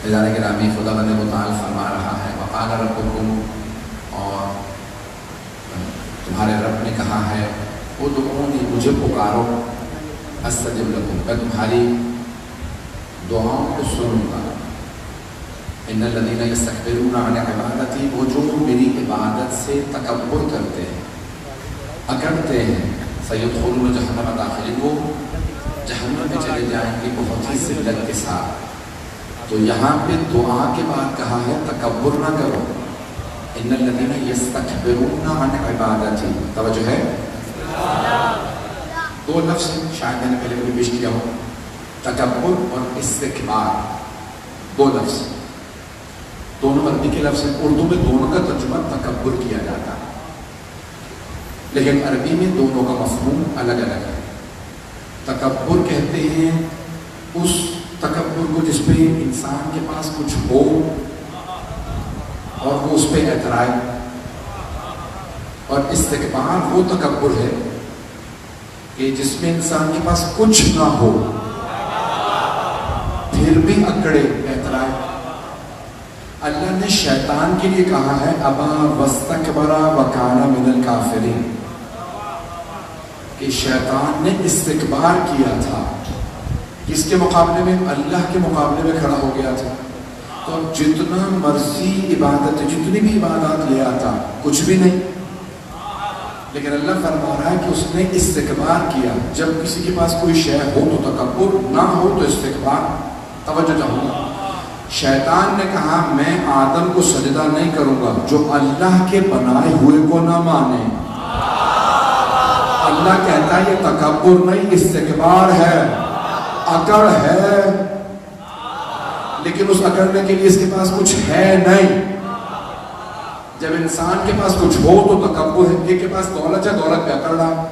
ادارے گرامی، خدا بند متعال فرما رہا ہے وقال ربکم، اور تمہارے رب نے کہا ہے ادعونی، مجھے پکارو، استجب لکم، میں تمہاری دعاؤں کو سنوں گا۔ ان الذین یستکبرون عن عبادتی، وہ جو میری عبادت سے تکبر کرتے ہیں، اکڑتے ہیں، سیدخلون جہنم داخلین، وہ جہنم میں چلے جائیں گے بہت ہی ذلت کے ساتھ۔ تو یہاں پہ دعا کے بعد کہا ہے تکبر نہ کرو، ان الذین یستکبرون عن عبادتی، توجہ ہے، دو لفظ شاید میں نے پہلے بھی پیش کیا ہو، تکبر اور استکبار، دو لفظ، دونوں عربی کے لفظ ہیں، اردو میں دونوں کا ترجمہ تکبر کیا جاتا ہے، لیکن عربی میں دونوں کا مفہوم الگ الگ ہے۔ تکبر کہتے ہیں اس تکبر کو جس پہ انسان کے پاس کچھ ہو اور وہ اس پہ اعتراض، اور استکبار وہ تکبر ہے کہ جس میں انسان کے پاس کچھ نہ ہو پھر بھی اکڑے، اعتراض۔ اللہ نے شیطان کے لیے کہا ہے ابا واستکبر وکان من الکافرین، کہ شیطان نے استکبار کیا تھا، کس کے مقابلے میں؟ اللہ کے مقابلے میں کھڑا ہو گیا تھا۔ تو جتنا مرضی عبادت، جتنی بھی عبادات لے آتا کچھ بھی نہیں، لیکن اللہ فرما رہا ہے کہ اس نے استکبار کیا۔ جب کسی کے پاس کوئی شے ہو تو تکبر، نہ ہو تو استکبار۔ توجہ چاہوں گا، شیطان نے کہا میں آدم کو سجدہ نہیں کروں گا جو اللہ کے بنائے ہوئے کو نہ مانے۔ اللہ کہتا ہے یہ تکبر نہیں، استکبار ہے، اکڑ ہے، لیکن اس اکڑنے کے لیے اس کے پاس کچھ ہے نہیں۔ جب انسان کے پاس کچھ ہو تو تکبر ہے، ایک کے پاس دولت ہے، دولت پہ اکڑ رہا،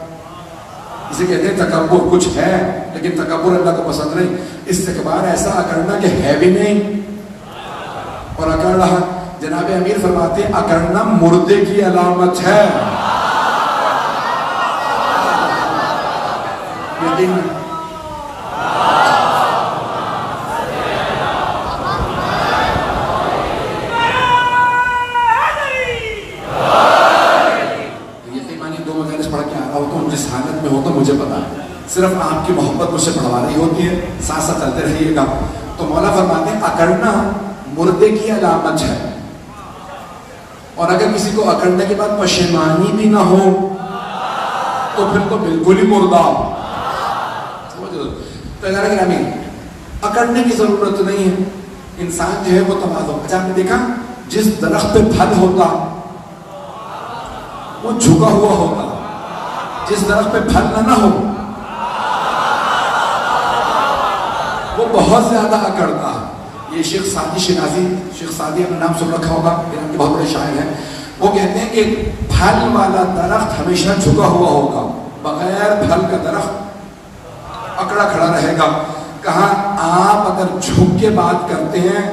اسے کہتے ہیں تکبر، کچھ ہے لیکن تکبر اللہ کو پسند نہیں۔ استکبار ایسا اکڑنا کہ ہے بھی نہیں اور اکڑ رہا۔ جناب امیر فرماتے ہیں اکڑنا مردے کی علامت ہے، لیکن جس حالت میں ہوتا مجھے پتا ہے، صرف آپ کی محبت مجھ سے بڑھوا رہی ہوتی ہے، ساتھ ساتھ چلتے رہیے گا۔ تو مولا فرماتے ہیں اکڑنا مردے کی علامت ہے، اور اگر کسی کو اکڑنے کے بعد پشیمانی بھی نہ ہو تو پھر تو بالکل ہی مردہ۔ تو اکڑنے کی ضرورت نہیں ہے، انسان جو ہے وہ تواضع۔ اچھا آپ نے دیکھا جس درخت پہ پھل ہوتا وہ جھکا ہوا ہوتا، جس درخت پہ پھل نہ ہو وہ بہت زیادہ اکڑتا۔ یہ شیخ سعدی شیرازی، شیخ سعدی اپنا نام سن رکھا ہوگا، ایران کے بہت بڑے شاعر ہیں، وہ کہتے ہیں کہ پھل والا درخت ہمیشہ جھکا ہوا ہوگا، بغیر پھل کا درخت اکڑا کھڑا رہے گا۔ کہا آپ اگر جھک کے بات کرتے ہیں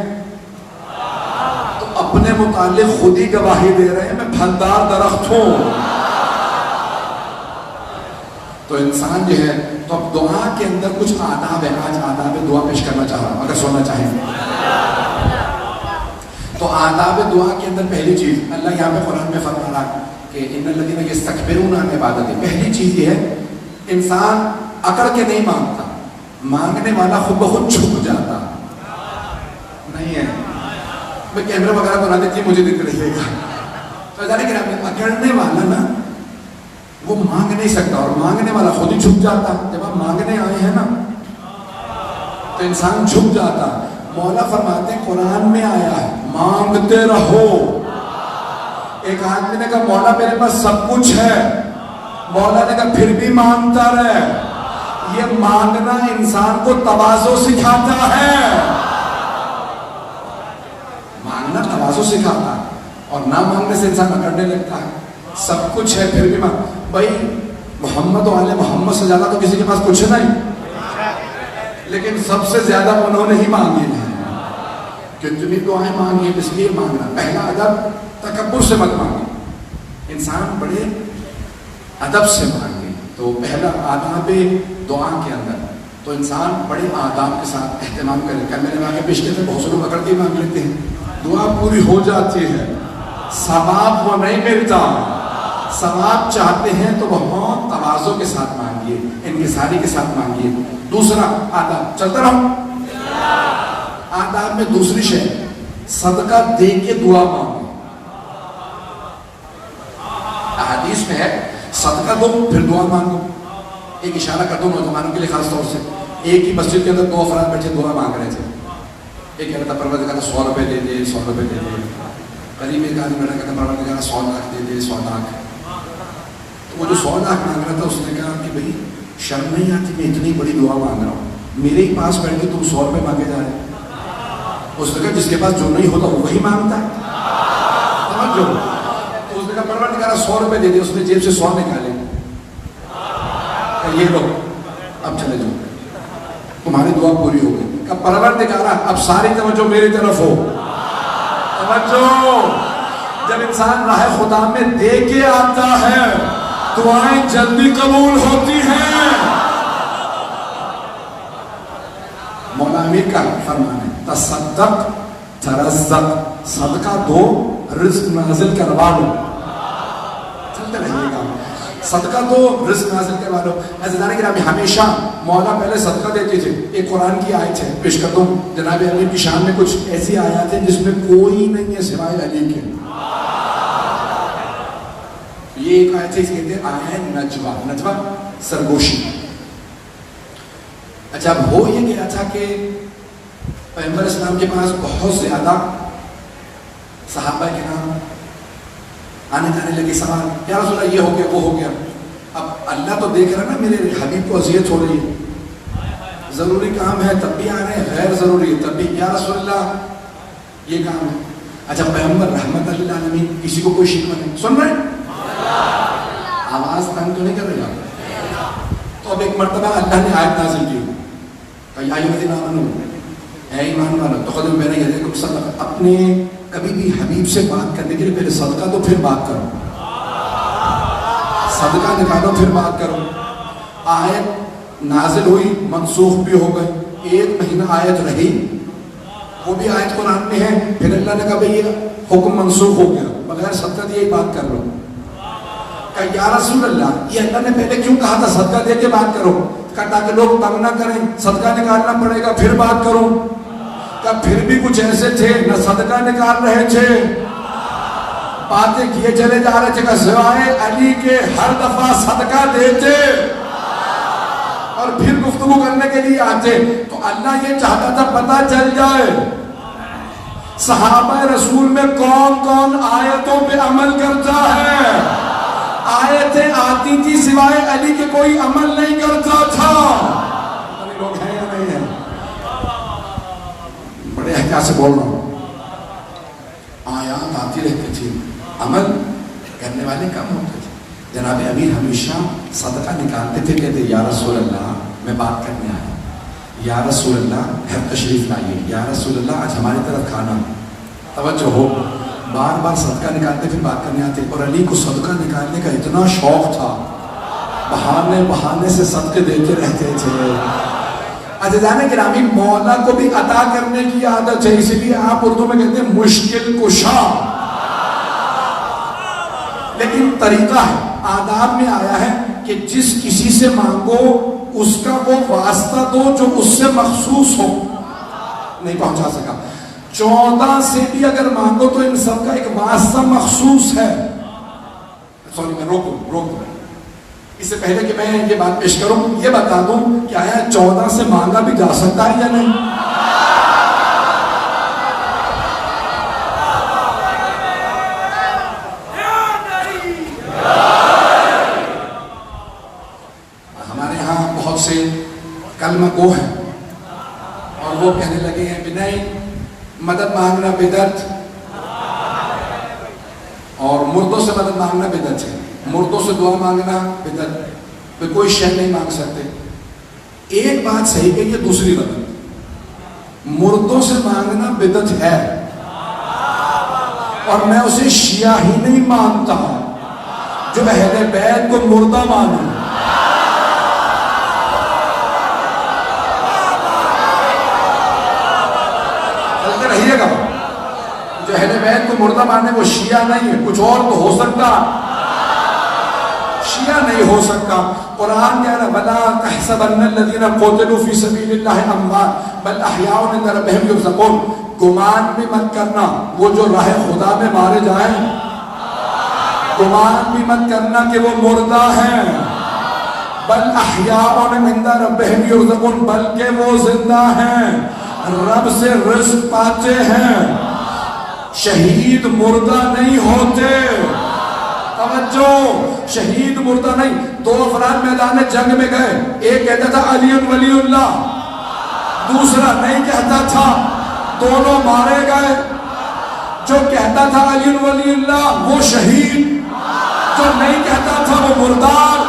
تو اپنے متعلق خود ہی گواہی دے رہے ہیں میں پھلدار درخت ہوں۔ تو انسان جو ہے، تو اب دعا کے اندر کچھ آداب ہے، آج آداب دعا پیش کرنا چاہ رہا ہوں اگر سننا چاہیں تو۔ آداب دعا کے اندر پہلی چیز اللہ یہاں پہ قرآن میں فرما رہا ہے کہ ان الذین یستکبرون عن عبادتی، پہلی چیز یہ ہے انسان اکڑ کے نہیں مانگتا، مانگنے والا خود بخود جھک جاتا نہیں ہے۔ میں کیمرہ وغیرہ بنا دیتی مجھے دیکھ رہیے گا، تو اکڑنے والا نا وہ مانگ نہیں سکتا، اور مانگنے والا خود ہی جھک جاتا۔ جب آپ مانگنے آئے ہیں نا تو انسان جھک جاتا۔ مولا فرماتے ہیں قرآن میں آیا ہے مانگتے رہو۔ ایک آدمی نے کہا مولا میرے پاس سب کچھ ہے، مولا نے کہا پھر بھی مانگتا رہے۔ یہ مانگنا انسان کو تواضع سکھاتا ہے، مانگنا تواضع سکھاتا ہے، اور نہ مانگنے سے انسان اکڑنے لگتا ہے۔ سب کچھ ہے پھر بھی مانگ، بھائی محمد و آل محمد سے زیادہ تو کسی کے پاس کچھ نہیں، لیکن سب سے زیادہ انہوں نے ہی مانگی ہیں۔ کتنی دعائیں مانگی ہیں، اس لیے مانگنا۔ پہلا ادب تکبر سے مت مانگے، انسان بڑے ادب سے مانگے۔ تو پہلا آداب دعا کے اندر تو انسان بڑے آداب کے ساتھ اہتمام کرے. کل میں نے واقعہ پیش کیا تھا, بہت سے لوگ اکڑ کے مانگ لیتے ہیں, دعا پوری ہو جاتی ہے, ثواب وہ نہیں ملتا. ثواب چاہتے ہیں تو بہت تواضع کے ساتھ مانگیے, انکساری کے ساتھ مانگیے. دوسرا آداب, چلتا رہو, آداب میں دوسری شے, صدقہ دے کے دعا مانگو. حدیث میں ہے صدقہ دو پھر دعا مانگو. ایک اشارہ کر دو نوجوانوں کے لیے خاص طور سے. ایک ہی مسجد کے اندر 2 افراد بیٹھے دعا مانگ رہے تھے. ایک کہتا پروردگار 100 روپے دے دے, 100 روپے دے دے. قریب ایک آدمی بیٹھا کہتا پروردگار 100 لاکھ دے دے, 100 لاکھ. تو وہ جو 100 لاکھ مانگ رہا تھا اس نے کہا کہ بھائی شرم نہیں آتی, میں اتنی بڑی دعا مانگ رہا ہوں, میرے ہی پاس بیٹھ کے تم 100 روپے مانگے جا رہے. اس نے کہا جس کے پاس جو نہیں ہوتا وہ وہی مانگتا ہے, سمجھو. تو اس نے کہا پروردگار 100 روپے دے دے. اس نے جیب سے 100 نکالے, یہ لو اب چلے جاؤ, تمہاری دعا پوری ہو گئی. کہ پروردگارا اب ساری توجہ میری طرف ہو. توجہ, جب انسان راہ خدا میں دے کے آتا ہے دعائیں جلدی قبول ہوتی ہیں. مولا امیر کا فرمان ہے تصدق ترزق, صدقہ دو رزق نازل کروا لو. چلتے رہیے گا, صدقہ دو رزق نازل کروا لو. عزیزان گرامی, ہمیشہ مولا پہلے صدقہ دیتے تھے. ایک قرآن کی آیت ہے, پیش کرتا ہوں. جناب علی کی شان میں کچھ ایسی آیات ہیں جس میں کوئی نہیں ہے سوائے علی کے. یہ ایک آیت ہے, کہتے ہیں آیت نجوہ. نجوہ سرگوشی. اچھا, اب ہو یہ گیا تھا کہ پیغمبر اسلام کے پاس بہت زیادہ صحابہ کے نام آنے جانے لگے. سوال, یا رسول اللہ یہ ہو گیا وہ ہو گیا. اب اللہ تو دیکھ رہا نا میرے حبیب کو اذیت ہو رہی ہے, ضروری کام ہے تب بھی آ رہے ہیں, غیر ضروری ہے تب بھی, یا رسول اللہ یہ کام ہے. اچھا, پیغمبر رحمت اللہ عالمین, کسی کو کوئی شکوہ نہیں. سن رہے آواز تنگ تو نہیں کر رہے آپ؟ تو اب ایک مرتبہ اللہ نے آیت نازل کی, یا ایھا الذین آمنوا, اے ایمان والو اتخذوا بین یدیکم صدقہ. اپنے کبھی بھی حبیب سے بات کرنے کے لیے پہلے صدقہ تو پھر بات کرو, صدقہ نکالو پھر بات کرو. آیت نازل ہوئی, منسوخ بھی ہو گئی, 1 مہینہ آیت رہی, وہ بھی آیت قرآن میں ہے. پھر اللہ نے کہا بھئی یہ حکم منسوخ ہو گیا, بغیر صدقہ دیے ہی بات کر لو. کہ یا رسول اللہ یہ اللہ نے پہلے کیوں کہا تھا صدقہ دے کے بات کرو؟ کہ تاکہ لوگ تنگ نہ کریں, صدقہ نکالنا پڑے گا پھر بات کرو. کہ پھر بھی کچھ ایسے تھے نہ صدقہ نکال رہے تھے, باتیں کیے چلے جا رہے تھے کہ سوائے علی کے ہر دفعہ صدقہ دیتے اور پھر گفتگو کرنے کے لیے آتے. تو اللہ یہ چاہتا تھا پتہ چل جائے صحابہ رسول میں کون کون آیتوں پہ عمل کرتا ہے. آیتیں آتی تھی سوائے علی کے کوئی عمل نہیں کرتا تھا. لوگ ہیں یا نہیں ہیں؟ بڑے احتیاط سے بول رہا ہوں. آیات آتی رہتی تھی, عمل کرنے والے کم ہوتے تھے. جناب امیر ہمیشہ صدقہ نکالتے تھے, کہتے یا رسول اللہ میں بات کرنے آیا, یا رسول اللہ گھر تشریف لائیے, یا رسول اللہ آج ہماری طرف کھانا. توجہ ہو, بار بار صدقہ نکالتے پھر بات کرنے آتے. اور علی کو صدقہ نکالنے کا اتنا شوق تھا, بہانے بہانے سے صدقے دیتے رہتے تھے. عزیزان گرامی, مولا کو بھی عطا کرنے کی عادت ہے, اسی لیے آپ اردو میں کہتے ہیں مشکل کشا. لیکن طریقہ ہے, آداب میں آیا ہے کہ جس کسی سے مانگو اس کا وہ واسطہ دو جو اس سے مخصوص ہو. نہیں پہنچا سکا, 14 سے بھی اگر مانگو تو ان سب کا ایک واسطہ مخصوص ہے. سوری میں روک دوں. اس سے پہلے کہ میں یہ بات پیش کروں, یہ بتا دوں کہ آیا 14 سے مانگا بھی جا سکتا ہے یا نہیں؟ ہمارے ہاں بہت سے کلمہ گو ہیں اور وہ کہنے لگے ہیں کہ نہیں, مدد مانگنا بدعت, اور مردوں سے مدد مانگنا بدعت ہے, مردوں سے دعا مانگنا بدعت, کوئی شے نہیں مانگ سکتے. ایک بات صحیح کہی ہے, دوسری غلط. مردوں سے مانگنا بدعت ہے اور میں اسے شیعہ ہی نہیں مانتا جو اہل بیت کو مردہ مانوں. بیت کو مردہ مانے وہ شیعہ نہیں ہے، کچھ اور تو ہو سکتا، شیعہ نہیں ہو سکتا۔ قرآن کہہ رہا بلا تحسبن الذین قتلوا فی سبیل اللہ اموات بل احیاء عند ربہم یرزقون، گمان بھی مت کرنا وہ جو راہ خدا میں مارے جائیں، گمان بھی مت کرنا کہ وہ مردہ ہیں، بل احیاء عند ربہم یرزقون، بلکہ وہ زندہ ہیں، رب سے رزق پاتے ہیں، شہید مردہ نہیں ہوتے۔ توجہ، شہید مردہ نہیں۔ دو افراد میدان جنگ میں گئے، ایک کہتا تھا علی ولی اللہ، دوسرا نہیں کہتا تھا، دونوں مارے گئے۔ جو کہتا تھا علی ولی اللہ وہ شہید، جو نہیں کہتا تھا وہ مردار۔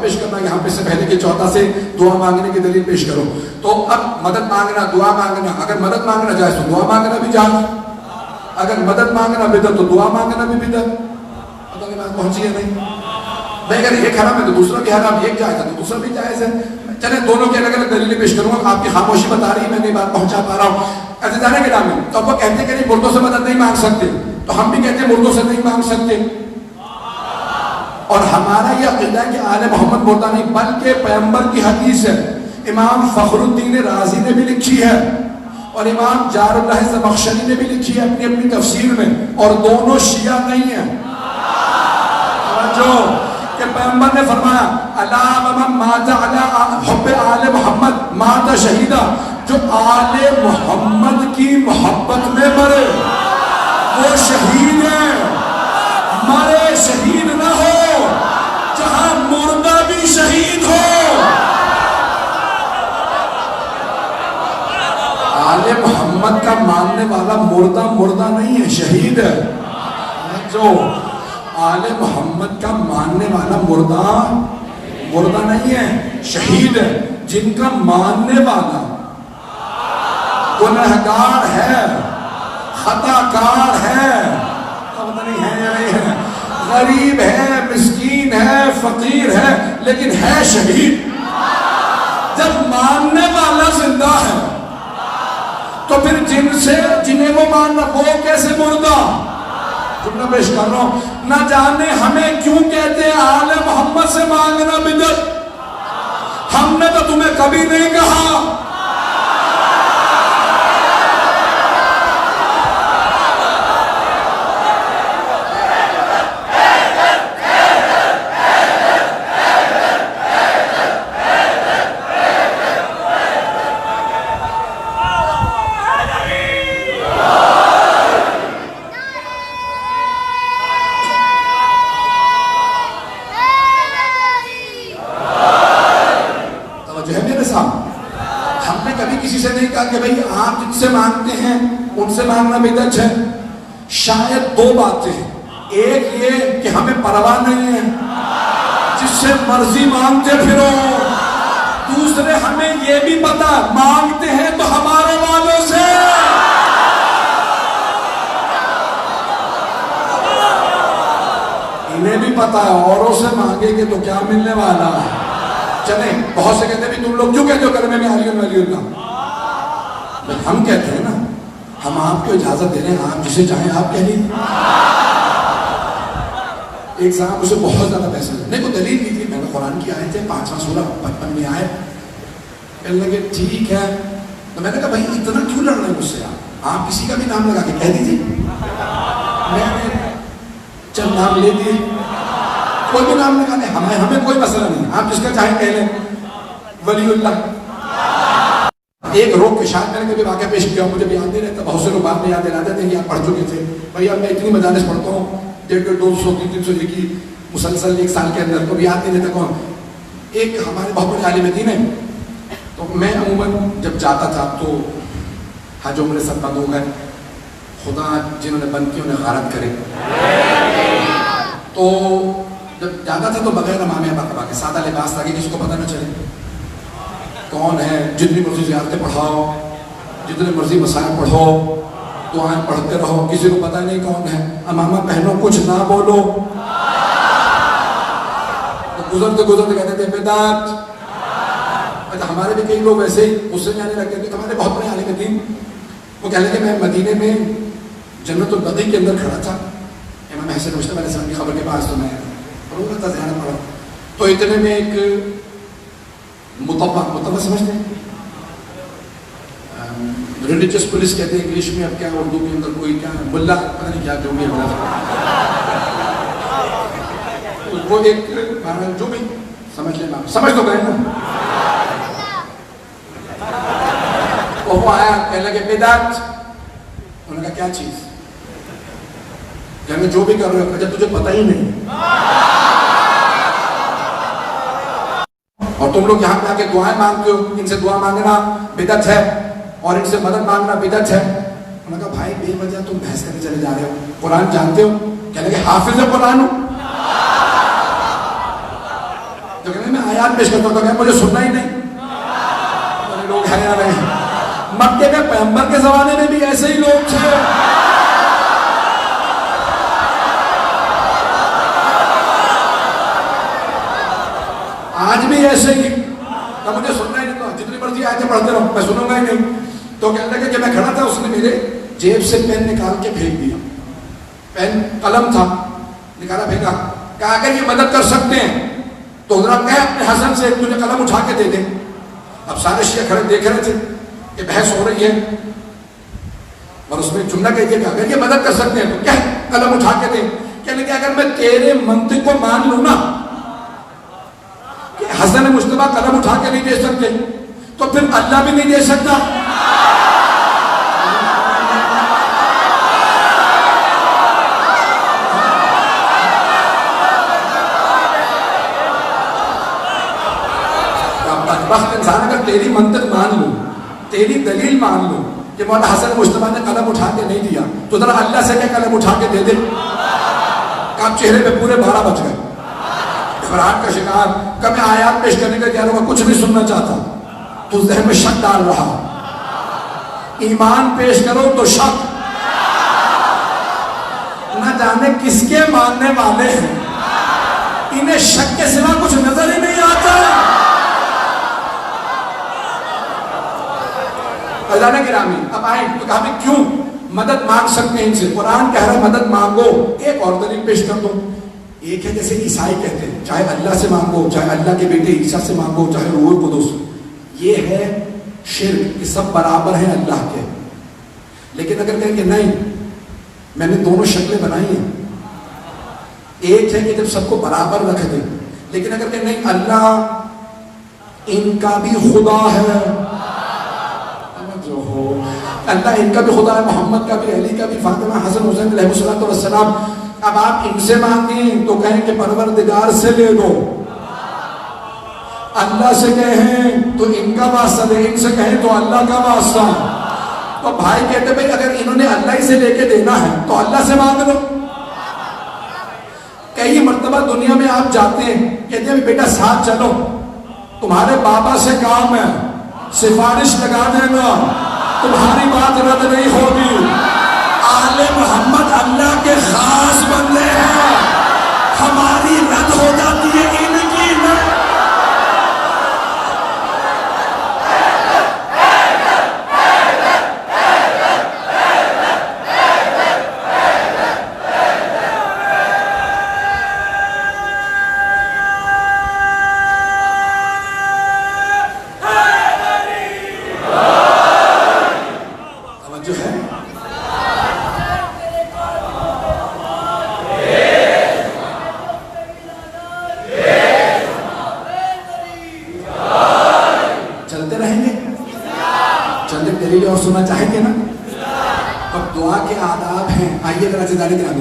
پیش کرنا یہاں پہ سے پہلے کہ 14 سے دعا مانگنے کی دلیل پیش کرو۔ تو اب مدد مانگنا، دعا مانگنا، اگر مدد مانگنا جائے تو دعا مانگنا بھی جائز، اگر مدد مانگنا بدعت تو دعا مانگنا بھی بدعت۔ پتہ نہیں بات پہنچی ہے نہیں؟ نہیں، اگر ایک حرام ہے تو دوسرا بھی حرام، ایک جائز ہے تو دوسرا بھی جائز ہے۔ چلیں دونوں کی الگ الگ دلیلیں پیش کروں گا، آپ کی خاموشی بتا رہی ہے میں نہیں بات پہنچا پا رہا ہوں۔ عزیزان گرامی، تو اب وہ کہتے ہیں کہ نہیں مردوں سے مدد نہیں مانگ سکتے، تو ہم بھی کہتے ہیں مردوں سے نہیں مانگ سکتے۔ اور ہمارا یہ عقیدہ ہے کہ آل محمد مردہ نہیں بلکہ پیغمبر کی حدیث ہے، امام فخر الدین رازی نے بھی لکھی ہے اور امام جار اللہ زمخشری نے بھی لکھی ہے اپنی اپنی تفسیر میں، اور دونوں شیعہ نہیں ہیں۔ جو کہ پیغمبر نے فرمایا الا ومن مات علی حب آل محمد مات شہیدہ، جو آل محمد کی محبت میں مرے وہ شہید ہے، مرے شہید نہ ہو جہاں مردہ بھی شہید ہو۔ آل محمد کا ماننے والا مردہ مردہ نہیں ہے، شہید ہے۔ جو آل محمد کا ماننے والا مردہ مردہ نہیں ہے، شہید ہے۔ جن کا ماننے والا گنہگار ہے، خطا کار ہے، پتہ نہیں ہے یا نہیں ہے، غریب ہے، مسکین ہے، فقیر ہے، لیکن ہے شہید۔ جب ماننے والا زندہ ہے تو پھر جنہیں وہ ماننا وہ کیسے مردہ؟ جملہ پیش کر رہا ہوں، نہ جانے ہمیں کیوں کہتے ہیں آل محمد سے مانگنا بدعت، ہم نے تو تمہیں کبھی نہیں کہا۔ ہم نے کبھی کسی سے نہیں کہا کہ بھئی آپ جن سے مانگتے ہیں ان سے مانگنا بدعت ہے۔ شاید دو باتیں ہیں، ایک یہ کہ ہمیں پرواہ نہیں ہے جس سے مرضی مانگتے پھرو، دوسرے ہمیں یہ بھی پتا مانگتے ہیں تو ہمارے والوں سے۔ انہیں بھی پتا ہے اوروں سے مانگیں گے تو کیا ملنے والا ہے۔ چلیں، بہت سے کہتے ہیں بھی تم لوگ کیوں کہتے ہو کلمے میں علی ولی اللہ؟ ہم کہتے ہیں نا، ہم آپ کو اجازت دے رہے ہیں، آپ جسے چاہیں آپ کہہ لیجیے۔ ایک صاحب اسے بہت زیادہ پیسے لگے، نہیں کو دلیل دی تھی، میں نے قرآن کی آیت ہے 5واں سورہ 55 میں آئے، کہنے لگے ٹھیک ہے، تو میں نے کہا بھائی اتنا کیوں لڑ رہے ہیں مجھ سے؟ آپ کسی کا بھی نام لگا کے کہہ دیجیے۔ میں نے چند نام لے دیے، کوئی بھی نام لگا لیں، ہمیں کوئی مسئلہ نہیں، آپ جس کا چاہیں کہہ لیں، ولی اللہ۔ ایک روک کے شاید میں نے کبھی واقعہ پیش کیا، مجھے بھی یاد نہیں رہتا، بہت سے لوگ بعد میں یاد دلا دیتے ہیں کہ آپ پڑھ چکے تھے۔ بھائی اب میں اتنی مجالس پڑھتا ہوں، 150 200 300 کی مسلسل ایک سال کے اندر، تو بھی یاد نہیں رہتا کون۔ ایک ہمارے بہت بڑے عالم دین ہیں، تو میں عموماً جب جاتا تھا تو حج عمرے سب بند ہو گئے، خدا جنہوں نے بند کی انہیں غارت کرے، تو جب جاتا تھا تو بغیر امامہ باقا کے سادہ لباس تاکہ کسی کو پتہ نہ چلے کون ہے، جتنی مرضی زیارتیں پڑھاؤ، جتنے مرضی مسائل پڑھو، دعائیں پڑھتے رہو، کسی کو پتہ نہیں کون ہے، امامہ پہنو کچھ نہ بولو، گزرتے گزرتے کہتے تھے بدعت. ہمارے بھی کئی لوگ ایسے ہی غصے میں آنے لگتے تھے. ہمارے بہت بڑے عالم دین وہ کہنے لگے میں مدینے میں جنت البقیع کے اندر کھڑا تھا امام حسن مجتبی علیہ السلام کی خبر کے پاس، تو میں رو رہا تھا زیارت پڑھا، تو اتنے میں ایک مطبع سمجھتے ہیں ریلیجس پولیس کہتے ہیں انگلش میں، اب کیا اردو کے اندر کوئی کیا ملا پتہ نہیں کیا جو بھی ہے، وہ ایک جو بھی سمجھ لیں سمجھ تو گئے نا، وہ آیا کہنے لگے بدعت. انہوں نے کہا کیا چیز؟ کہ جو بھی کر رہے ہو جب تجھے پتہ ہی نہیں، اور تم لوگ یہاں پہ آ کے دعائیں مانگتے ہو، ان سے دعا مانگنا بدعت ہے اور ان سے مدد مانگنا بدعت ہے. انہوں نے کہا بھائی بے وجہ تم بحث کرنے چلے جا رہے ہو، قرآن جانتے ہو؟ کہنے لگے حافظ قرآن ہوں. تو کہنے میں آیات پیش کرتا ہوں، کہ مجھے سننا ہی نہیں. لوگ ہیں یا نہیں؟ مکے میں پیغمبر کے زمانے میں بھی ایسے ہی لوگ تھے. آج بھی ایسے ہی. تو مجھے سننا ہی نہیں، تو جتنی مرضی آیتیں پڑھتے رہو میں سنوں گا ہی نہیں. تو کہنے لگے کہ میں کھڑا تھا، اس نے میرے جیب سے پین نکال کے پھینک دیا. پین قلم تھا، نکالا پھینکا. کہا اگر یہ مدد کر سکتے ہیں تو ذرا کہہ اپنے حسن سے تجھے قلم اٹھا کے دے دے. اب سارے شیعہ کھڑے دیکھ رہے تھے کہ بحث ہو رہی ہے، اور اس میں جملہ کہہ دیا کہ اگر یہ مدد کر سکتے ہیں تو کیا قلم اٹھا کے دیں. کہنے کہ اگر میں تیرے منطق کو مان لوں نا کہ حسن مجتبیٰ قلم اٹھا کے نہیں دے سکتے تو پھر اللہ بھی نہیں دے سکتا. بدبخت انسان اگر تیری منطق مان لوں، تیری دلیل مان لوں کہ مولانا حسن مجتبیٰ نے قلم اٹھا کے نہیں دیا، تو ذرا اللہ سے کیا قلم اٹھا کے دے دے. آپ چہرے پہ پورے 12 بج گئے، گھبراہٹ کا شکار. کہ میں آیات پیش کرنے کا تیار ہوں، کچھ نہیں سننا چاہتا. تو ذہن میں شک ڈال رہا، ایمان پیش کرو تو شک. نہ جانے کس کے ماننے والے ہیں، انہیں شک کے سوا کچھ نظر ہی نہیں آتا. فضانہ گرامی اب آئیں تو کہا بھی کیوں مدد مانگ سکتے ہیں ان سے؟ قرآن کہہ رہا ہے مدد مانگو. ایک اور دلیل پیش کر دوں. ایک ہے جیسے عیسائی کہتے ہیں چاہے اللہ سے مانگو، چاہے اللہ کے بیٹے عیسیٰ سے مانگو، چاہے روح القدس. یہ ہے شرک کہ سب برابر ہیں اللہ کے. لیکن اگر کہیں کہ نہیں میں نے دونوں شکلیں بنائی ہیں، ایک ہے کہ جب سب کو برابر رکھ دیں، لیکن اگر کہ نہیں اللہ ان کا بھی خدا ہے، اللہ ان کا بھی خدا ہے، محمد کا بھی، علی کا بھی، فاطمہ حسن حسین علیہ السلام. اب آپ ان سے مانگیں تو کہیں کہ پروردگار سے لے لو، اللہ سے کہیں تو ان کا واسطہ دے، ان سے کہیں تو اللہ کا واسطہ. تو بھائی کہتے بھائی اگر انہوں نے اللہ ہی سے لے کے دینا ہے تو اللہ سے مانگ لو. کئی مرتبہ دنیا میں آپ جاتے ہیں، کہتے ہیں بیٹا ساتھ چلو، تمہارے بابا سے کام ہے، سفارش لگا دینا، تمہاری بات رد نہیں ہوگی. آل محمد اللہ کے خاص بندے ہیں، ہماری رد ہو جاتی ہے، ان کی نہیں. اور سننا چاہیں گے نا. اب دعا کے آداب ہیں. آئیے ذرا جداری کرا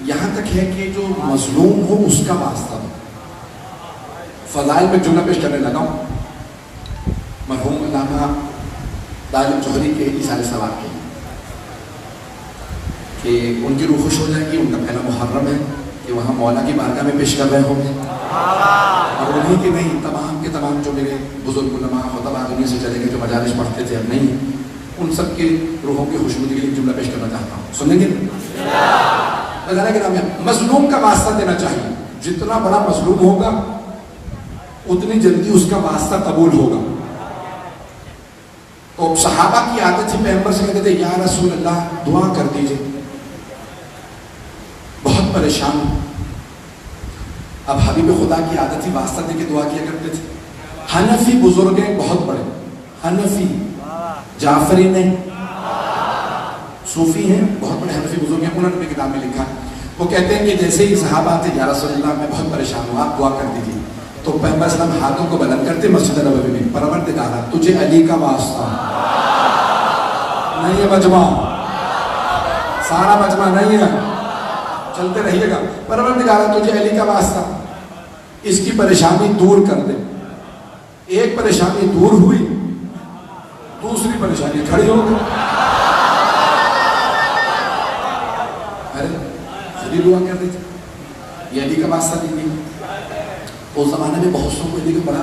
یہاں تک ہے کہ جو مظلوم ہو اس کا واسطہ. فضائل میں جملہ پیش کرنے لگا ہوں مرحوم علامہ دارالعلوم جوہری کے اثار ثواب کے، کہ ان کی روح خوش ہو جائے گی. ان کا پہلا محرم ہے کہ وہاں مولا کی بارگاہ میں پیش کر رہے ہوں گے، اور انہیں کہ نہیں تمام کے تمام جو میرے بزرگ علماء خطبہ دنیا سے چلے گئے جو مجالس پڑھتے تھے اب نہیں، ان سب کی روحوں کی خوشبودی کے لیے جملہ پیش کرنا چاہتا ہوں, سنیں گے؟ مظلوم کا واسطہ دینا چاہیے. جتنا بڑا مظلوم ہوگا اتنی جلدی اس کا واسطہ قبول ہوگا. تو صحابہ کی عادت تھی, پیغمبر سے کہتے تھے یا رسول اللہ دعا کر دیجئے, بہت پریشان ہوں. اب حبیب خدا کی عادت تھی واسطہ دے کے دعا کیا کرتے تھے. حنفی بزرگ ہیں بہت بڑے, حنفی جعفری نہیں, صوفی ہیں بہت بڑے حنفی بزرگ ہیں, انہوں نے اپنی کتاب میں لکھا. وہ کہتے ہیں کہ جیسے ہی صحابہ آتے یا رسول اللہ میں بہت پریشان ہوں آپ دعا کر دیجیے, تو پیغمبر صلی اللہ علیہ وسلم ہاتھوں کو بلند کرتے مسجد نبوی میں, پروردگارا تجھے علی کا واسطہ, نہیں ہے مجمع, سارا مجمع نہیں ہے, چلتے رہیے گا, پروردگارا تجھے علی کا واسطہ اس کی پریشانی دور کر دے. ایک پریشانی دور ہوئی, دوسری پریشانی کھڑی ہو گئی. ارے خود ہی دعا کر دیتے یہ علی کا واسطہ دیجیے. اس زمانے میں بہت سو کو علی کا بڑا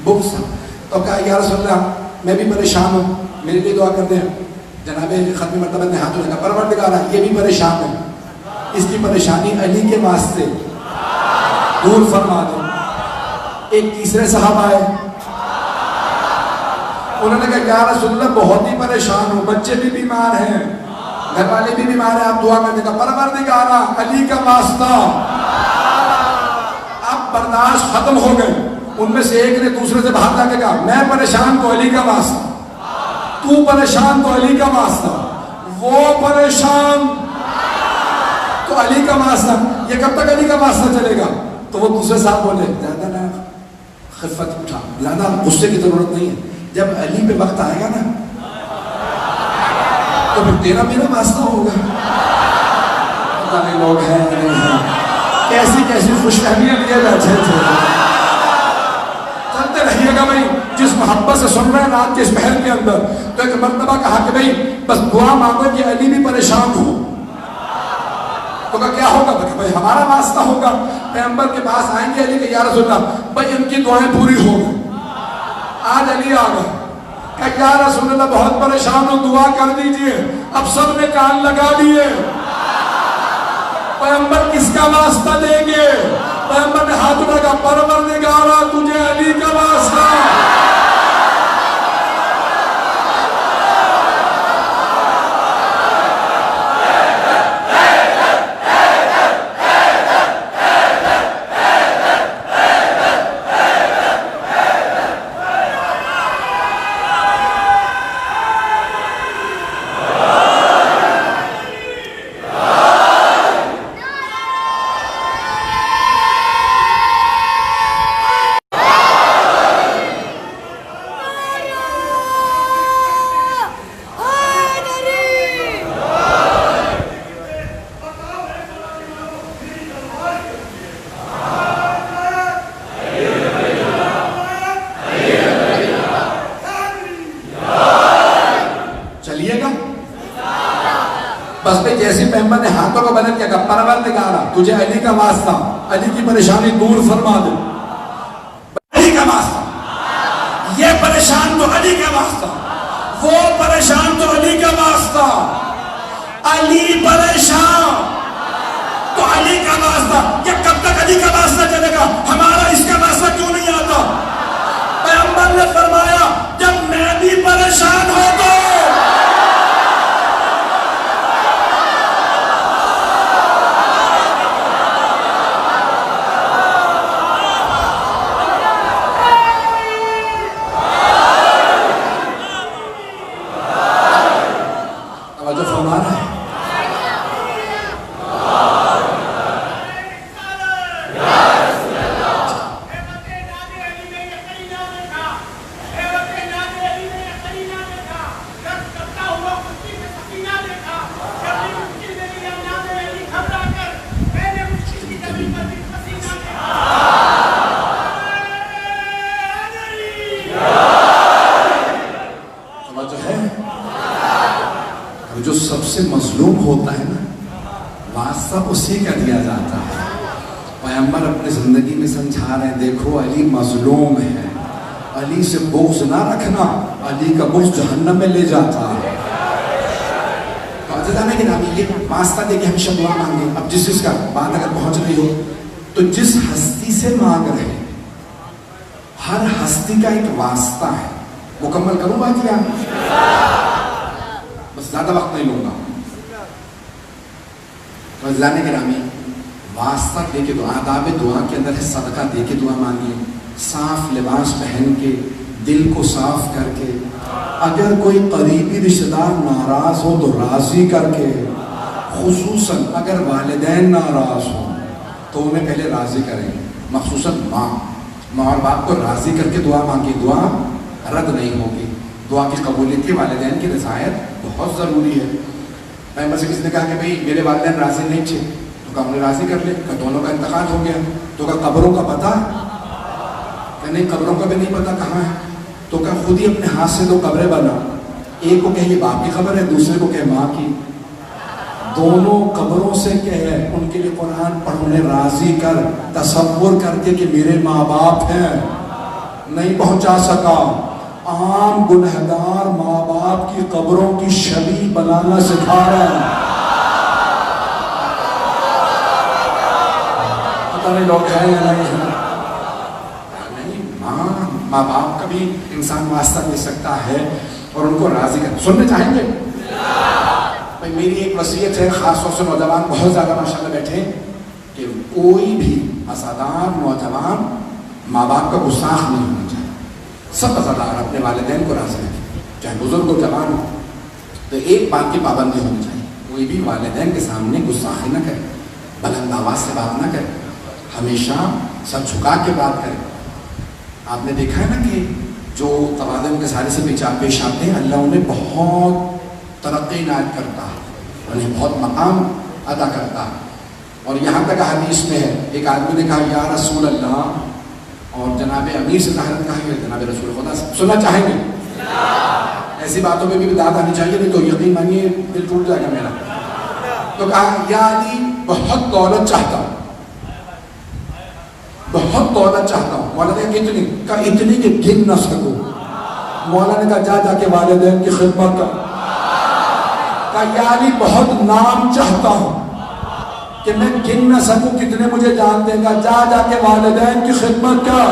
بغض تھا. تو کہا یا رسول اللہ میں بھی پریشان ہوں, میرے لیے دعا کر دیں. جناب ختم مرتبہ نے ہاتھ لگا, پروردگارا یہ بھی پریشان ہے, اس کی پریشانی علی کے واسطے دور فرما دو. ایک تیسرے صحابہ آئے, انہوں نے کہا یا رسول اللہ بہت ہی پریشان ہوں, بچے بھی بیمار ہیں, گھر والے بھی بیمار ہیں, آپ دعا کرنے کا. پروردگارا علی کا واسطہ. اب برداشت ختم ہو گئے. ان میں سے ایک نے دوسرے سے باہر جا کے کہا میں پریشان تو علی کا واسطہ, تو پریشان تو علی کا واسطہ, وہ پریشان تو علی کا واسطہ. یہ کب تک علی کا واسطہ چلے گا؟ تو وہ دوسرے صاحب بولے زیادہ نہ خفت اٹھا, زیادہ غصے کی ضرورت نہیں ہے, جب علی پہ وقت آئے گا نا تو پھر تیرا میرا واسطہ ہوگا. پتہ نہیں لوگ ہیں نہیں ہیں, کیسی کیسی خوش فہمیاں لیے بیٹھے تھے. چلتے رہیے گا بھائی, جس محبت سے سن رہے ہیں رات کے اس محل کے اندر. تو ایک مرتبہ کہا کہ بھائی بس دعا مانگو کہ علی بھی پریشان ہو. تو کہا کیا ہوگا؟ کہ بھائی ہمارا واسطہ ہوگا. پیغمبر کے پاس آئیں گے علی کہ یا رسول اللہ بھائی ان کی دعائیں پوری ہو گئی. آج علی آ گئے, کہ یا رسول اللہ بہت پریشان ہوں دعا کر دیجئے. اب سب نے کان لگا دیے, پیغمبر کس کا واسطہ دیں گے؟ پیغمبر نے ہاتھ اٹھا, پروردگارا تجھے علی کا واسطہ. بس بھئی جیسے پیغمبر نے ہاتھوں کو بلند کیا کہ پروردگارا تجھے علی کا واسطہ, علی کی پریشانی دور فرما دے. علی کا واسطہ, یہ پریشان تو علی کا واسطہ, وہ پریشان تو علی کا واسطہ. علی پریشان تو علی کا واسطہ. یہ کب تک علی کا واسطہ چلے گا؟ ہمارا اس کا واسطہ کیوں نہیں آتا؟ پیغمبر نے فرمایا جب میں بھی پریشان ہو تو جو سب سے مظلوم ہوتا ہے نا واسطہ اسی کا دیا جاتا ہے. پیغمبر اپنے زندگی میں سمجھا رہے ہیں دیکھو علی مظلوم ہے, علی سے بغض نہ رکھنا، علی کا بغض جہنم میں لے جاتا ہے۔ تو عزیزان گرامی، یہ واسطہ دے کے ہمیشہ دعا مانگیں۔ اب جس کا بات اگر پہنچ رہی ہو تو جس ہستی سے مانگ رہے ہیں، ہر ہستی کا ایک واسطہ ہے۔ مکمل کروں بات یا بس زیادہ وقت نہیں لوں گا؟ تو عزیزان گرامی، واسطہ دے کے دعا، آداب دعا کے اندر ہے صدقہ دے کے دعا مانگیے، صاف لباس پہن کے، دل کو صاف کر کے، اگر کوئی قریبی رشتہ دار ناراض ہو تو راضی کر کے، خصوصاً اگر والدین ناراض ہو تو انہیں پہلے راضی کریں، مخصوصاً ماں اور باپ کو راضی کر کے دعا مانگی، دعا رد نہیں ہوگی۔ دعا کی قبولیت کے والدین کی رضایت بہت ضروری ہے۔ میں بس کسی نے کہا کہ بھئی میرے والدین راضی نہیں تھے، تو کہا انہیں راضی کر لے، کہ دونوں کا انتقال ہو گیا، تو کہا قبروں کا پتہ ہے؟ کہ نہیں قبروں کا بھی نہیں پتہ کہاں ہے، تو کہا خود ہی اپنے ہاتھ سے دو قبریں بنا، ایک کو کہ یہ باپ کی قبر ہے، دوسرے کو کہ ماں کی، دونوں قبروں سے کہے ان کے لیے قرآن پڑھ، انہیں راضی کر، تصور کر کے کہ میرے ماں باپ ہیں، نہیں پہنچا سکا، عام گنہگار ماں باپ کی قبروں کی شبیہ بنانا سکھا رہے ہیں۔ پتہ نہیں لوگ ہیں یا نہیں ہیں؟ ماں باپ کا بھی انسان واسطہ دے سکتا ہے اور ان کو راضی کر۔ سننے چاہیں گے؟ بھائی میری ایک وصیت ہے، خاص طور سے نوجوان بہت زیادہ ماشاءاللہ بیٹھے، کہ کوئی بھی عزادار نوجوان ماں باپ کا گستاخ نہیں ہونا چاہیے۔ سب عزادار اپنے والدین کو راضی رکھیں، چاہے بزرگ ہو جوان ہو، تو ایک بات کی پابندی ہونی چاہیے، کوئی بھی والدین کے سامنے گستاخی نہ کرے، بلند آواز سے بات نہ کرے، ہمیشہ سر جھکا کے بات کرے۔ آپ نے دیکھا ہے نا کہ جو تواضع کے سارے سے پیش آتے ہیں، اللہ انہیں بہت ترقی عنایت کرتا ہے، انہیں بہت مقام ادا کرتا ہے۔ اور یہاں تک حدیث میں ہے، ایک آدمی نے کہا یا رسول اللہ، اور جناب امیر سے ظاہرت کہا ہے جناب رسول خدا سے، سننا چاہیں گے؟ ایسی باتوں میں بھی داد آنی چاہیے، نہیں تو یقین مانیے دل ٹوٹ جائے گا میرا۔ تو کہا یا علی بہت دولت چاہتا ہوں، بہت دولت چاہتا ہوں۔ مولا نے کتنی؟ کہا اتنی کہ گن نہ سکو۔ مولا نے کہا جا کے والدین کی خدمت کر۔ کہا یا علی بہت نام چاہتا ہوں کہ میں گن نہ سکوں کتنے مجھے جان دے گا، جا کے والدین کی خدمت کر۔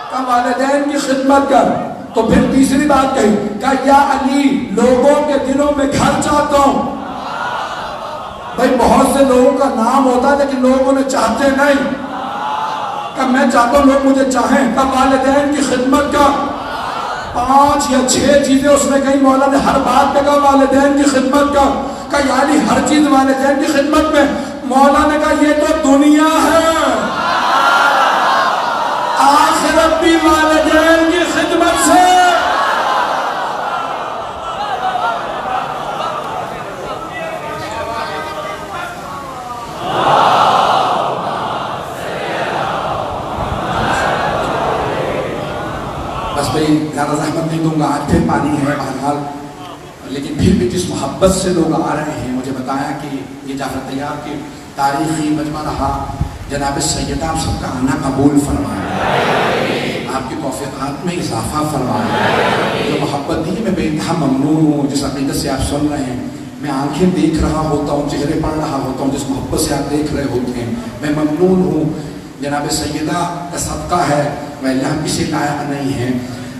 کہا والدین کی خدمت کر۔ تو پھر تیسری بات کہی، کہا یا علی لوگوں کے دلوں میں گھر چاہتا ہوں۔ بھائی بہت سے لوگوں کا نام ہوتا ہے لیکن لوگ انہیں چاہتے نہیں، کہ میں چاہتا ہوں لوگ مجھے چاہیں۔ کہ والدین کی خدمت کا 5 یا 6 چیزیں اس نے کہیں، مولا نے ہر بات پہ کہا والدین کی خدمت کا۔ کہ یعنی ہر چیز والدین کی خدمت میں، مولا نے کہا یہ تو دنیا ہے، آخرت بھی والدین کی خدمت سے۔ زیادہ زحمت نہیں دوں گا، آج پھر پانی ہے بہرحال، لیکن پھر بھی جس محبت سے لوگ آ رہے ہیں، مجھے بتایا کہ یہ جعفر طیار کی تاریخی مجمع رہا، جناب سیدہ آپ سب کا آنا قبول فرمائے، آپ کی توفیقات میں اضافہ فرمائے، جو محبت دی میں بے انتہا ممنون ہوں، جس عقیدت سے آپ سن رہے ہیں، میں آنکھیں دیکھ رہا ہوتا ہوں، چہرے پڑھ رہا ہوتا ہوں، جس محبت سے آپ دیکھ رہے ہوتے ہیں، میں ممنون ہوں۔ جناب سیدہ کا صدقہ ہے، میں اللہ کسی لائق نہیں ہے۔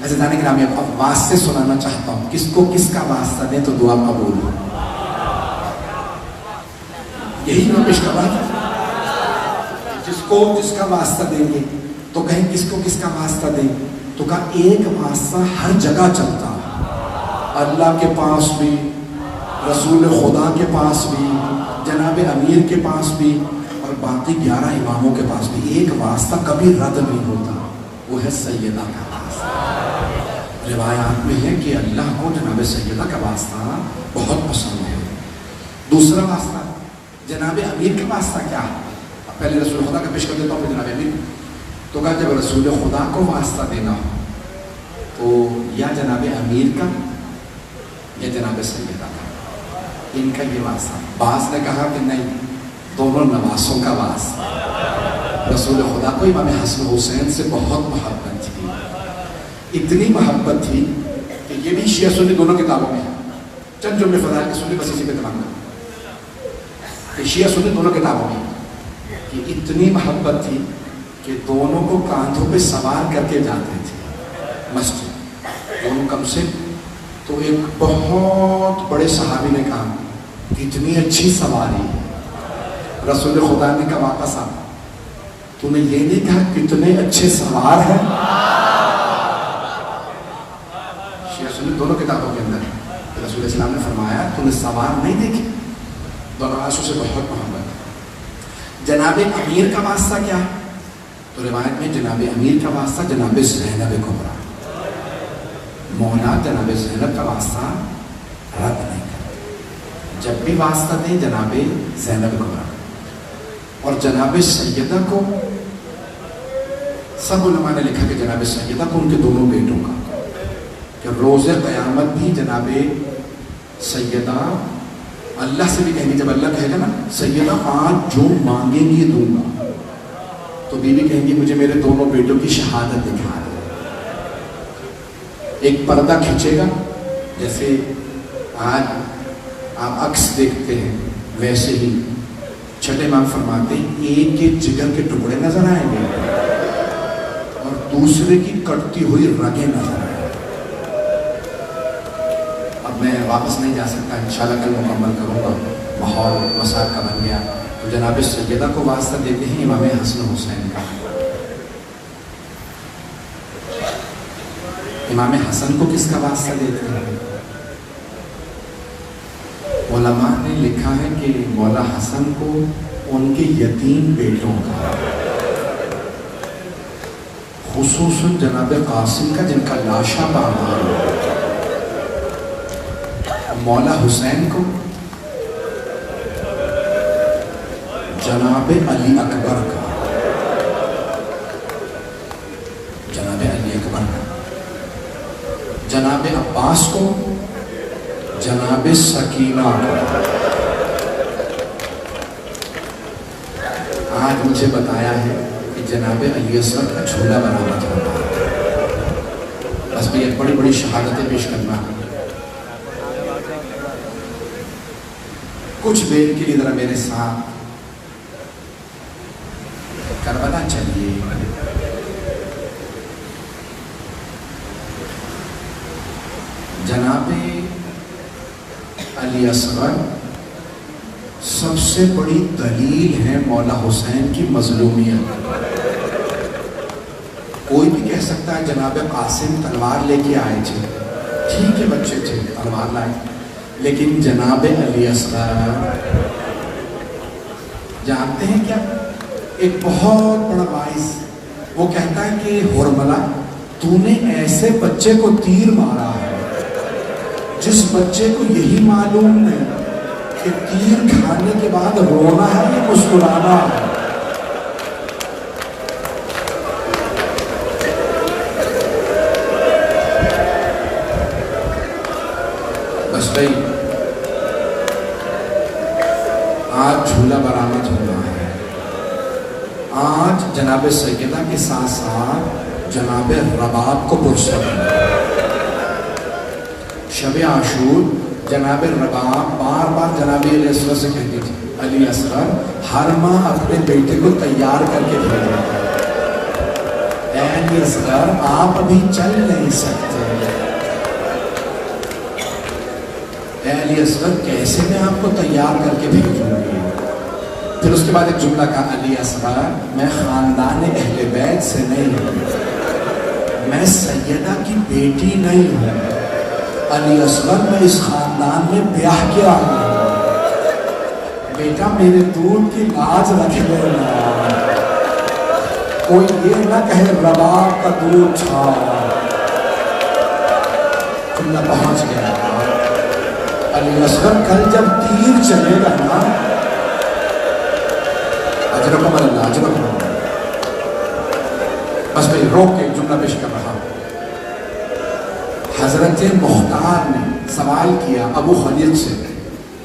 عزیزان گرامی، اب واسطے سنانا چاہتا ہوں، کس کو کس کا واسطہ دیں تو دعا قبول ہو، یہی میں پیش کر رہا تھا۔ جس کو جس کا واسطہ دیں گے تو کہیں کس کو کس کا واسطہ دیں، تو کہا ایک واسطہ ہر جگہ چلتا ہے، اللہ کے پاس بھی، رسول خدا کے پاس بھی، جناب امیر کے پاس بھی، اور باقی 11 اماموں کے پاس بھی۔ ایک واسطہ کبھی رد نہیں ہوتا، وہ ہے سیدہ کا واسطہ۔ روایات میں ہے کہ اللہ کو جناب سیدہ کا واسطہ بہت پسند ہے۔ دوسرا واسطہ جناب امیر کا واسطہ کیا ہے؟ پہلے رسول خدا کا پیش کر دیتا ہوں، پھر جناب امیر۔ تو کہا جب رسول خدا کو واسطہ دینا ہو تو یا جناب امیر کا یا جناب سیدہ کا، ان کا یہ واسطہ۔ بعض نے کہا کہ نہیں، دونوں نواسوں کا واسطہ، رسول خدا کو امام حسن حسین سے بہت محبت تھی، اتنی محبت تھی کہ یہ بھی شیعہ سنی دونوں کتابوں میں ہے، چند جملے فضائل کے سنی بس اسی پہ تمام کروں کہ شیعہ سنی دونوں کتابوں میں کہ اتنی محبت تھی کہ دونوں کو کاندھوں پہ سوار کر کے جاتے تھے مسجد، دونوں کم سے تو ایک بہت بڑے صحابی نے کہا کتنی اچھی سواری ہے، رسول خدا نے کہا واپس آ، تو نے یہ نہیں کہا کتنے اچھے سوار ہیں، شیعہ سنی دونوں کتابوں کے اندر رسول اسلام نے فرمایا تو نے سوار نہیں دیکھے، دونوں عاشقوں سے بہت محبت۔ جناب امیر کا واسطہ کیا ہے؟ تو روایت میں جناب امیر کا واسطہ جناب زینب کبریٰ، مولا جناب زینب کا واسطہ رد نہیں کرتے، جب بھی واسطہ دیں جناب زینب کبریٰ۔ اور جناب سیدہ کو سب علماء نے لکھا کہ جناب سیدہ کو ان کے دونوں بیٹوں کا کہ روز قیامت بھی جناب سیدہ اللہ سے بھی کہیں گے، جب اللہ کہے گا نا سیدہ آج جو مانگیں گی دوں گا، تو بیوی کہیں گی مجھے میرے دونوں بیٹوں کی شہادت دکھا دے، ایک پردہ کھینچے گا، جیسے آج آپ عکس دیکھتے ہیں ویسے ہی چھٹے امام فرماتے ہیں ایک ایک جگر کے ٹکڑے نظر آئیں گے اور دوسرے کی کٹتی ہوئی رگیں نظر آئیں گے۔ اب میں واپس نہیں جا سکتا، انشاءاللہ کل مکمل کروں گا، ماحول مساق کا بن گیا، تو جناب سیدہ کو واسطہ دیتے ہیں امام حسن حسین کا۔ امام حسن کو کس کا واسطہ دیتے ہیں؟ علماء نے لکھا ہے کہ مولا حسن کو ان کے یتیم بیٹوں کا، خصوصاً جناب قاسم کا جن کا لاشا پامال ہو، مولا حسین کو جناب علی اکبر کا، جناب علی اکبر کا، جناب عباس کو جناب سکینہ کا۔ آج مجھے بتایا ہے کہ جناب علی اصغر کا جھولا برآمد ہوتا ہے، بس بھی ایک بڑی بڑی شہادتیں پیش کرنا۔ کچھ دیر کے لیے ذرا میرے ساتھ کربلا چلیے۔ جناب علی اصغر سب سے بڑی دلیل ہے مولا حسین کی مظلومیت۔ کوئی بھی کہہ سکتا ہے جناب قاسم تلوار لے کے آئے تھے، ٹھیک ہے بچے تھے تلوار لائے، لیکن جناب علی اصغر جانتے ہیں کیا؟ ایک بہت بڑا باعث وہ کہتا ہے کہ ہرملا تو نے ایسے بچے کو تیر مارا ہے جس بچے کو یہی معلوم نہیں کہ تیر کھانے کے بعد رونا ہے یا مسکرانا ہے۔ بس بھائی آج جھولا برآمد ہونا ہے، آج جناب سیدہ کے ساتھ ساتھ جناب رباب کو پرسد ہے۔ شب عاشور جناب رباب بار بار جناب علی اصغر سے کہتی تھی علی اصغر ہر ماہ اپنے بیٹے کو تیار کر کے بھیجا، اے علی اصغر آپ ابھی چل نہیں سکتے، اے علی اصغر کیسے میں آپ کو تیار کر کے بھیجوں گی؟ پھر اس کے بعد ایک جملہ کہا علی اصغر میں خاندان اہل بیت سے نہیں ہوں، میں سیدہ کی بیٹی نہیں ہوں، علی اصغر میں اس خاندان میں بیاہ کیا ہوں، بیٹا میرے دودھ کی لاج رکھ لینا، کوئی یہ نہ کہے رباب کا دودھ تھا۔ جملہ پہنچ گیا۔ علی اصغر کل جب تیر چلے گا نا، اجرکم اللہ اجرکم اللہ، بس میں روک کے جملہ پیش کر رہا ہوں۔ حضرت مختار نے سوال کیا ابو خلیق سے،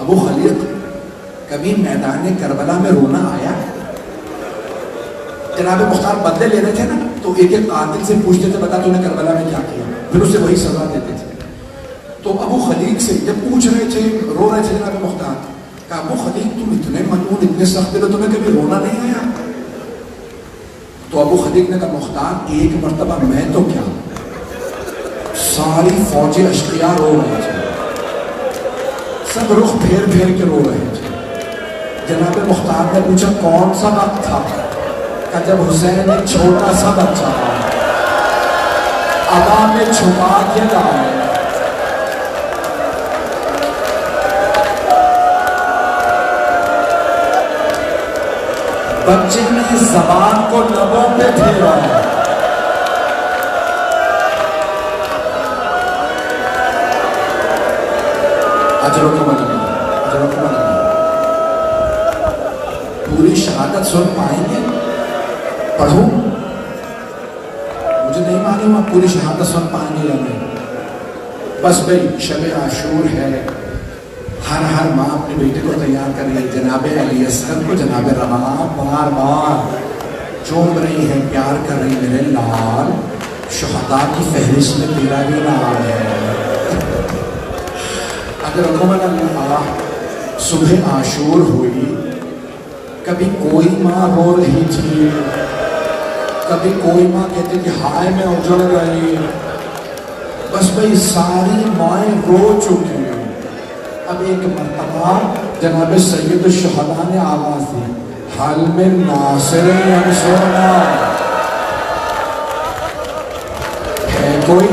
ابو خلیق کبھی میدان کربلا میں رونا آیا؟ جناب مختار بدلے لے رہے تھے نا، تو ایک ایک قاتل سے پوچھتے تھے بتا تو نے کربلا میں کیا کیا، پھر اسے وہی سزا دیتے تھے. تو ابو خلیق سے جب پوچھ رہے تھے، رو رہے تھے جناب مختار، کہ ابو خلیق تم اتنے ملعون اتنے سخت دل ہو، تمہیں کبھی رونا نہیں آیا؟ تو ابو خلیق نے کہا مختار ایک مرتبہ میں تو کیا، ساری فوج اشقیاء رو رہے تھے، سب رخ پھیر پھیر کے رو رہے تھے. جناب مختار نے پوچھا کون سا وقت تھا؟ کہ جب حسین ایک چھوٹا سا بچہ تھا، ابا میں چھپا کے لائے. بچے نے زبان کو لبوں پہ پھیرا، اجرکم اللہ، اجرکم اللہ. پوری شہادت سن پائیں گے؟ پڑھوں؟ مجھے نہیں معلوم آپ پوری شہادت سن پائیں گے یا نہیں. بس بھائی شب عاشور ہے، ہر ماں اپنے بیٹے کو تیار کر رہی ہے. جناب علی اصغر کو جناب رواں بار بار چوم رہی ہے، پیار کر رہی، میرے لال شہداء کی فہرست میں تیرا بھی نام ہے. اگر حکومت اللہ صبح عاشور ہوئی، کبھی کوئی ماں رو رہی تھی، کبھی کوئی ماں کہتی تھی ہائے میں اجڑ گئی. بس بھئی ساری مائیں رو چکی. اب ایک مرتبہ جناب سید الشہداء نے آواز دی، حل من ناصر ینصرنا، ہے کوئی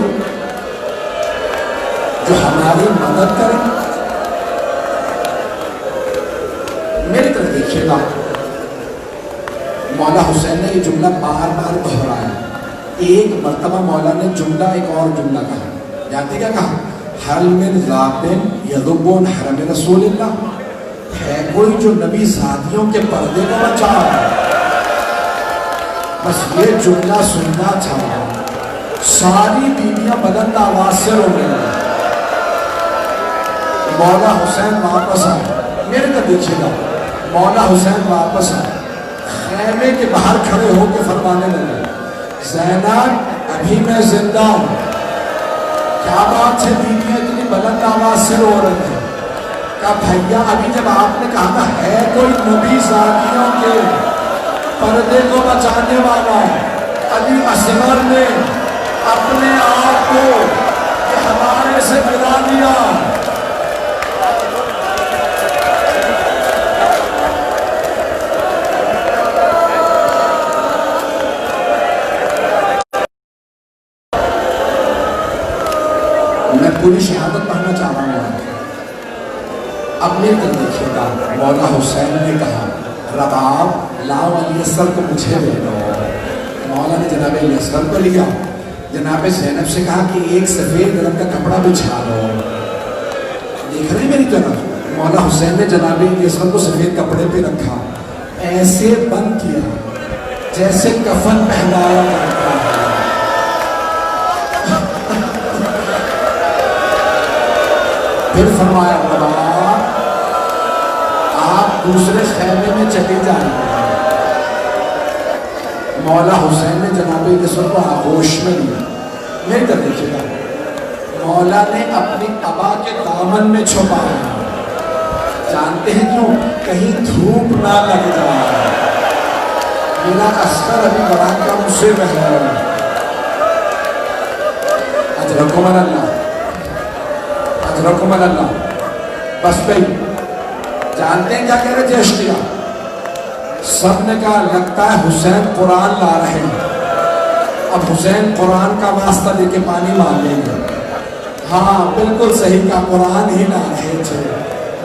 جو ہماری مدد کرے؟ میری طرف دیکھیے گا، مولا حسین نے یہ جملہ بار بار دہرایا. ایک مرتبہ مولا نے جملہ ایک اور جملہ کہا، جانتے کیا کہا؟ حل من ذابن یذبون حرم رسول اللہ، ہے کوئی جو نبی زادیوں کے پردے کو بچا. بس یہ جملہ سننا تھا، ساری بیویاں بلند آواز سے رو گئی. مولا حسین واپس آئے، میرے کو دیکھیے گا، مولا حسین واپس آئے، خیمے کے باہر کھڑے ہو کے فرمانے لگے، زینب ابھی میں زندہ ہوں. کیا بات ہے بیویاں اتنی بلند آواز سے رو رہے ہیں؟ کہا بھیا ابھی جب آپ نے کہا تھا ہے کوئی نبی زادیوں کے پردے کو بچانے والا، علی اصغر نے اپنے آپ کو یہ ہمارے سے ملا دیا. میں پوری شہادت پڑھنا چاہ رہا ہوں. اب میرے طرف دیکھیے گا، مولا حسین نے کہا رباب لاؤ علی اصغر کو مجھے دے دو. مولا نے جناب علی اصغر کو لیا، جناب زینب سے کہا کہ ایک سفید رنگ کا کپڑا بچھا دو. دیکھ رہے ہیں میری طرف؟ مولا حسین نے جناب علی اصغر کو سفید کپڑے پہ رکھا، ایسے بند کیا جیسے کفن پہنایا کرتا ہے. پھر فرمایا بابا آپ دوسرے خیمے میں چلے جائیں. مولا حسین نے جناب علی اصغر کو آغوش میں لیا. میری طرف دیکھیے گا، مولا نے اپنی ابا کے دامن میں چھپایا. جانتے ہیں کیوں؟ کہیں دھوپ نہ لگ جائے. میرا اصغر ابھی بڑا کم سے رہ رہا ہے. اجرکم اللہ، اجرکم اللہ. بس بھائی جانتے ہیں کیا کہہ رہے تھے اشقیاء؟ سب نے کہا لگتا ہے حسین قرآن لا رہے ہیں، اب حسین قرآن کا واسطہ دے کے پانی مانگیں گے. ہاں بالکل صحیح کہا، قرآن ہی لا رہے تھے.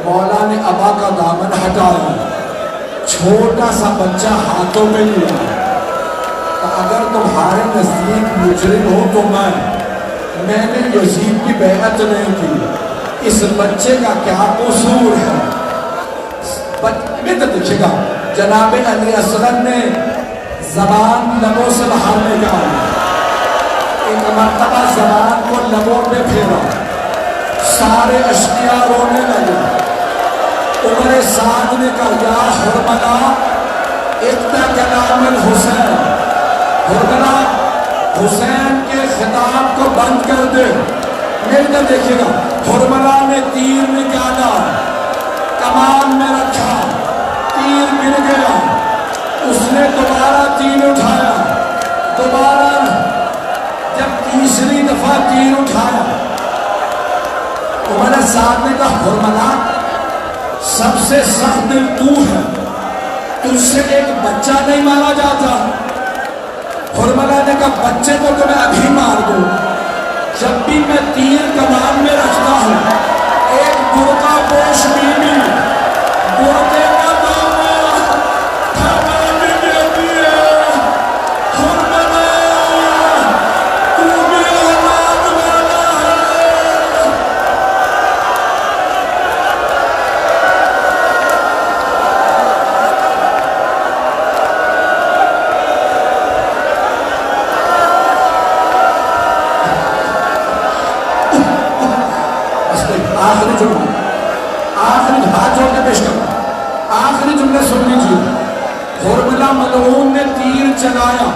مولا نے ابا کا دامن ہٹایا، چھوٹا سا بچہ ہاتھوں میں لیا. اگر تمہارے نزدیک مجرم ہو تو میں نے یزید کی بیعت نہیں کی، اس بچے کا کیا قصور ہے؟ تو دیکھیے گا جناب علی اصغر نے زبان لبوں سے باہر نکالی، ایک مرتبہ زبان کو لبوں پہ پھیرا، سارے اشقیاء رونے لگے. عمر سعد نے کہا یا حرملا اقتا کلام الحسین، حرملا حسین کے خطاب کو بند کر دے. میرے طرف دیکھیے گا. حرملا نے تیر نکالا، کمان میں رکھا، تیر گر گیا، اس نے دوبارہ تیر اٹھایا، دوبارہ جب تیسری دفعہ تیر اٹھایا تو میں نے ساتھ نے کہا حرملا سب سے سخت دل تو ہے، تجھ سے ایک بچہ نہیں مارا جاتا. حرملا نے کہا بچے کو تو میں ابھی مار دوں، جب بھی میں تیر کمان میں رکھتا ہوں ایک برقع پوش بیوی برقعے کا دامن تھامے دیتی ہے. حرملا تو بھی اولاد والا ہے. آخری جملہ، آخری ہاتھ جوڑ کے پیش کرتا، آخری جملے سن لیجیے. حرملا ملعون نے تیر چلایا،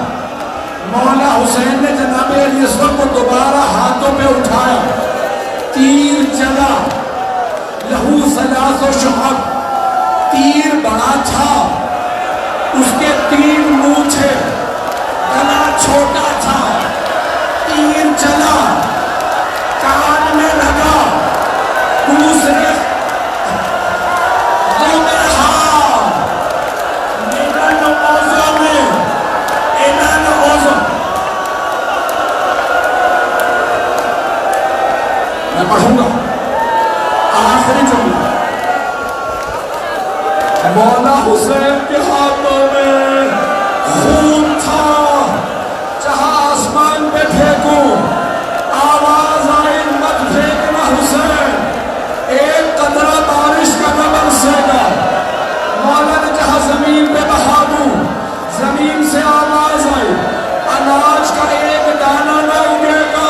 مولا حسین نے جناب علی اصغر کو دوبارہ ہاتھوں پہ اٹھایا، تیر چلا، لہو ثلاث و شعب، تیر بڑا تھا، اس کے 3 منہ تھے، گلا چھوٹا تھا، تیر چلا، کان میں لگا، دوسرے میں پڑھوں گا آخری جملہ. مولا حسین کے ہاتھوں میں خون تھا، جہاں آسمان پہ پھینکوں آواز آئی مت پھینکنا حسین، ایک قطرہ بارش کا نہ برسے گا. مولا نے جہاں زمین پہ بہا دوں، زمین سے آواز آئی اناج کا ایک دانہ نہ اگے گا.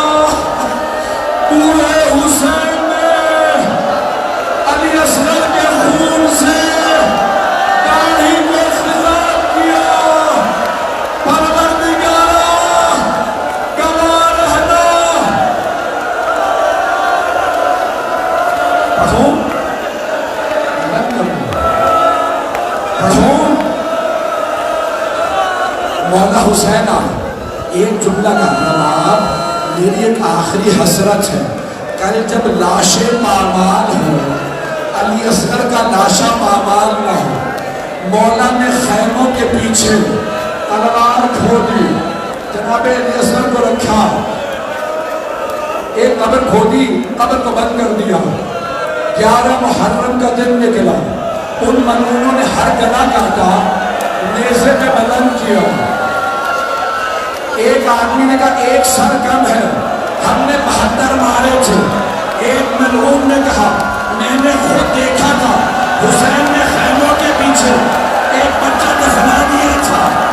پورے حسین نے علی اصغر کے خون سے داڑھی کو خضاب کیا. پروردگارا گواہ رہنا. پڑھوں مولا حسین ایک جملہ کا نواب میری ایک آخری حسرت ہے. کل جب لاشیں پامال ہو، علی اصغر کا لاشا پامال نہ ہو، مولا نے خیموں کے پیچھے تلوار کھودی، جناب علی اصغر کو رکھا، ایک قبر کھودی، قبر کو بند کر دیا. 11 محرم کا دن نکلا، ان ملعونوں نے ہر گلا کاٹا، نیزے پہ بلند کیا. ایک آدمی نے کہا ایک سر کم ہے، ہم نے 72 مارے تھے. ایک ملعون نے کہا میں نے خود دیکھا تھا حسین نے خیموں کے پیچھے ایک بچہ دفنا دیا تھا.